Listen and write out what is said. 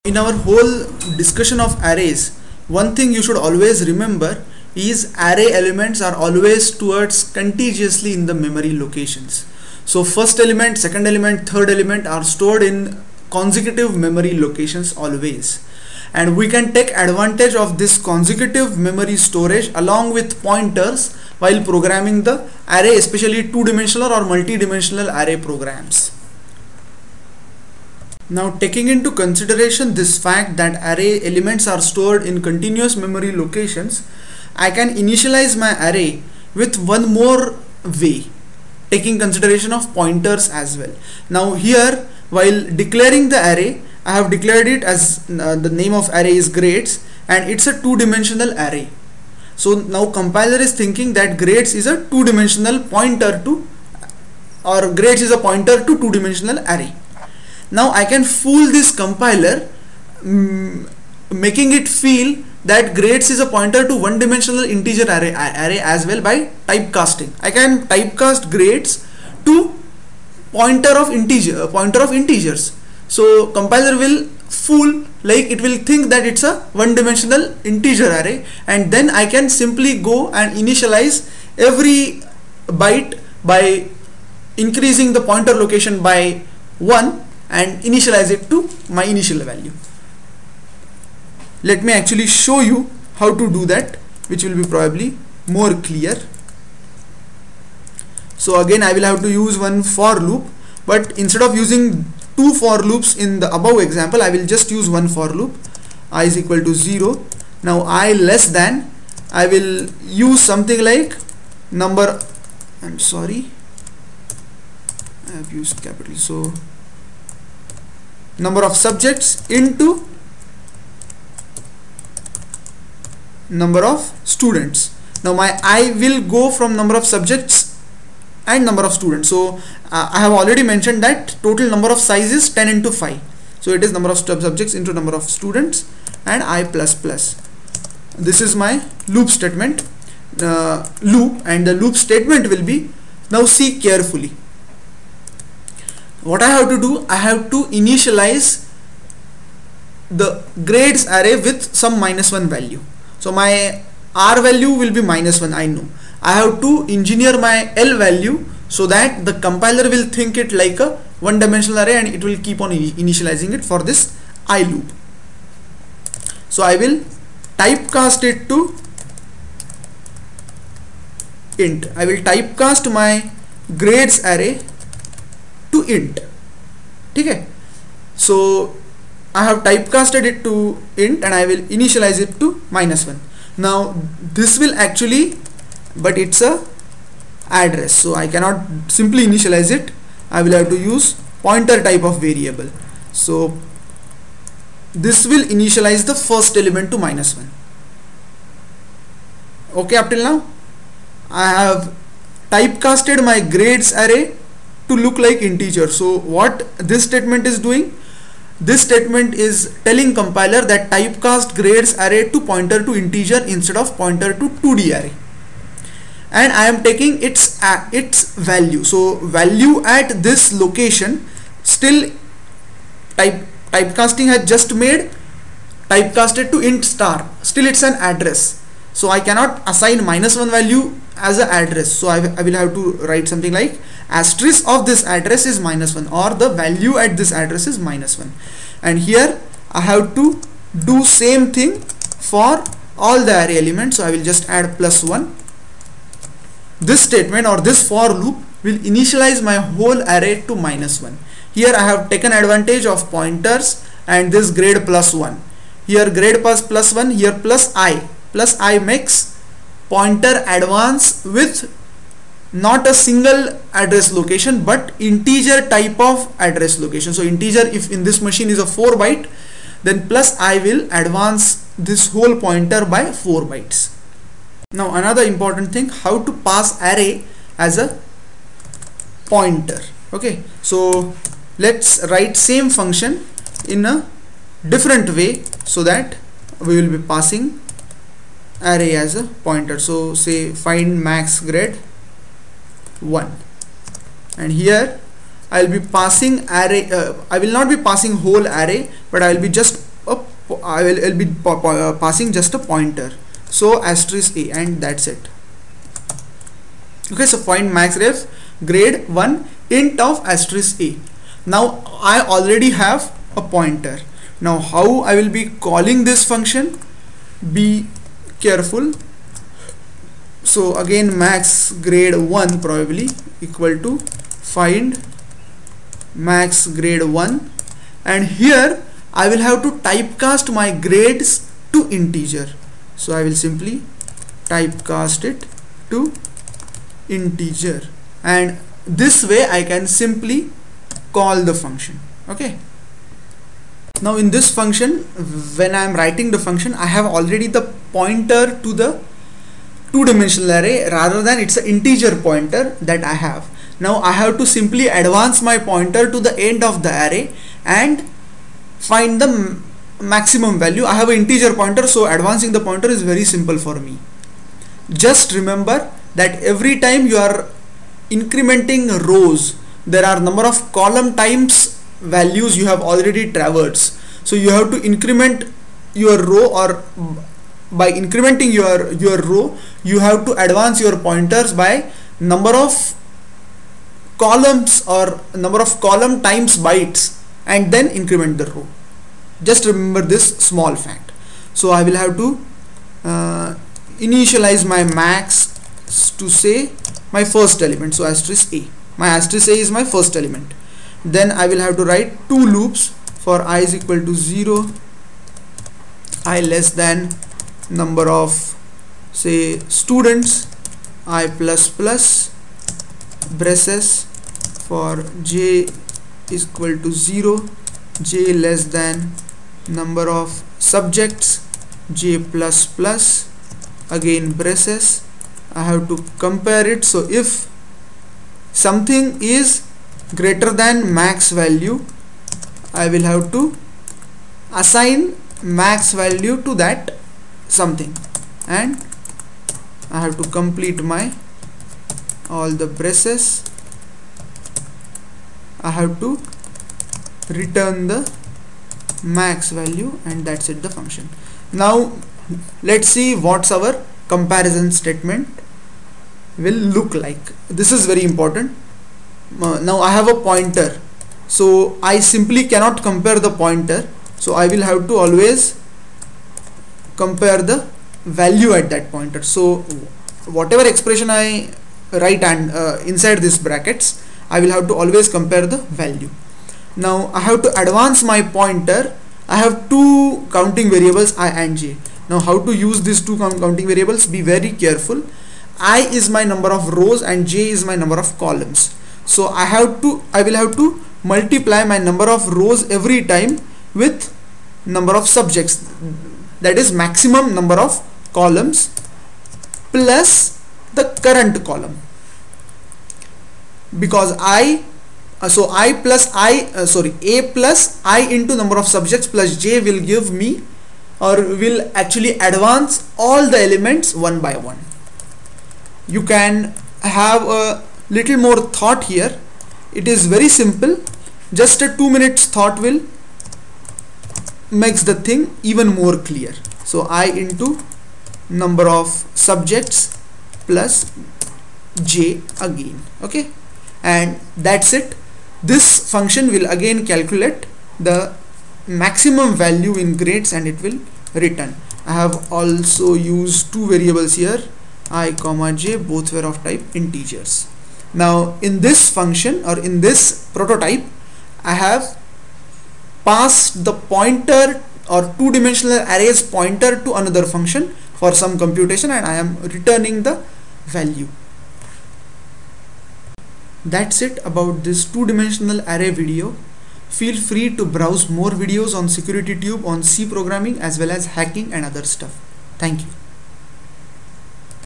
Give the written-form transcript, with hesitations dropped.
In our whole discussion of arrays, one thing you should always remember is array elements are always towards contiguously in the memory locations. So first element, second element, third element are stored in consecutive memory locations always, and we can take advantage of this consecutive memory storage along with pointers while programming the array, especially two-dimensional or multi-dimensional array programs. Now, taking into consideration this fact that array elements are stored in continuous memory locations, I can initialize my array with one more way, taking consideration of pointers as well. Now here, while declaring the array, I have declared it as the name of array is grades, and it's a two-dimensional array. So now compiler is thinking that grades is a two-dimensional pointer to, or grades is a pointer to two-dimensional array. Now I can fool this compiler, making it feel that grades is a pointer to one-dimensional integer array as well by typecasting. I can typecast grades to pointer of integers. So compiler will fool, like it will think that it's a one-dimensional integer array, and then I can simply go and initialize every byte by increasing the pointer location by 1 and initialize it to my initial value. Let me actually show you how to do that, which will be probably more clear. So again, I will have to use one for loop, but instead of using two for loops in the above example, I will just use one for loop. I is equal to 0. Now I less than, I will use something like number, I'm sorry, I have used capital, so number of subjects into number of students. Now my I will go from number of subjects and number of students. So I have already mentioned that total number of size is 10 into 5. So it is number of subjects into number of students and I plus plus. This is my loop statement, and the loop statement will be, now see carefully. What I have to do, I have to initialize the grades array with some -1 value. So my R value will be -1, I know. I have to engineer my L value so that the compiler will think it like a one-dimensional array and it will keep on initializing it for this I loop. So I will typecast it to int. I will typecast my grades array to int. Okay, so I have typecasted it to int and I will initialize it to -1. Now this will actually, but it's a address, so I cannot simply initialize it. I will have to use pointer type of variable. So this will initialize the first element to -1. Okay, up till now I have typecasted my grades array to look like integer. So what this statement is doing, this statement is telling compiler that typecast grades array to pointer to integer instead of pointer to 2D array, and I am taking its value. So value at this location, still typecasting has just made typecasted to int star, still it's an address. So I cannot assign -1 value as an address, so I will have to write something like asterisk of this address is -1, or the value at this address is -1. And here I have to do same thing for all the array elements, so I will just add +1. This statement or this for loop will initialize my whole array to -1. Here I have taken advantage of pointers and this grade +1. Here grade +1, here plus I makes pointer advance with not a single address location but integer type of address location. So integer, if in this machine is a 4 byte, then plus I will advance this whole pointer by 4 bytes. Now another important thing, how to pass array as a pointer. Okay, so let's write same function in a different way so that we will be passing array as a pointer. So say find max grade 1, and here I will be passing array, I will not be passing whole array, but I will be just I'll be passing just a pointer, so asterisk a, and that's it. Okay, so find max ref grade 1 int of asterisk a. Now I already have a pointer. Now how I will be calling this function? Be careful. So again, max grade 1 probably equal to find max grade 1, and here I will have to typecast my grades to integer. So I will simply typecast it to integer, and this way I can simply call the function. Okay, now in this function, when I am writing the function, I have already the pointer to the two-dimensional array, rather than it's an integer pointer that I have. Now I have to simply advance my pointer to the end of the array and find the maximum value. I have an integer pointer, so advancing the pointer is very simple for me. Just remember that every time you are incrementing rows, there are number of column times values you have already traversed. So you have to increment your row, or by incrementing your row, you have to advance your pointers by number of columns or number of column times bytes, and then increment the row. Just remember this small fact. So I will have to initialize my max to say my first element, so asterisk a. My asterisk a is my first element. Then I will have to write two loops for I is equal to 0, I less than number of, say, students, I plus plus, braces for j is equal to 0, j less than number of subjects, j plus plus, again braces. I have to compare it. So if something is greater than max value, I will have to assign max value to that something, and I have to complete my all the braces. I have to return the max value, and that's it, the function. Now let's see what's our comparison statement will look like. This is very important. Now I have a pointer, so I simply cannot compare the pointer, so I will have to always compare the value at that pointer. So whatever expression I write and inside these brackets, I will have to always compare the value. Now I have to advance my pointer. I have two counting variables, I and j. Now how to use these two counting variables? Be very careful. I is my number of rows and j is my number of columns. So I will have to multiply my number of rows every time with number of subjects, that is maximum number of columns, plus the current column, because a plus I into number of subjects plus j will give me, or will actually advance all the elements one by one. You can have a little more thought here. It is very simple. Just a 2 minutes thought will makes the thing even more clear. So I into number of subjects plus j again. Okay, and that's it. This function will again calculate the maximum value in grades, and it will return. I have also used two variables here, I comma j, both were of type integers. Now in this function, or in this prototype, I have passed the pointer or two-dimensional arrays pointer to another function for some computation, and I am returning the value. That's it about this two-dimensional array video. Feel free to browse more videos on SecurityTube on C programming as well as hacking and other stuff. Thank you.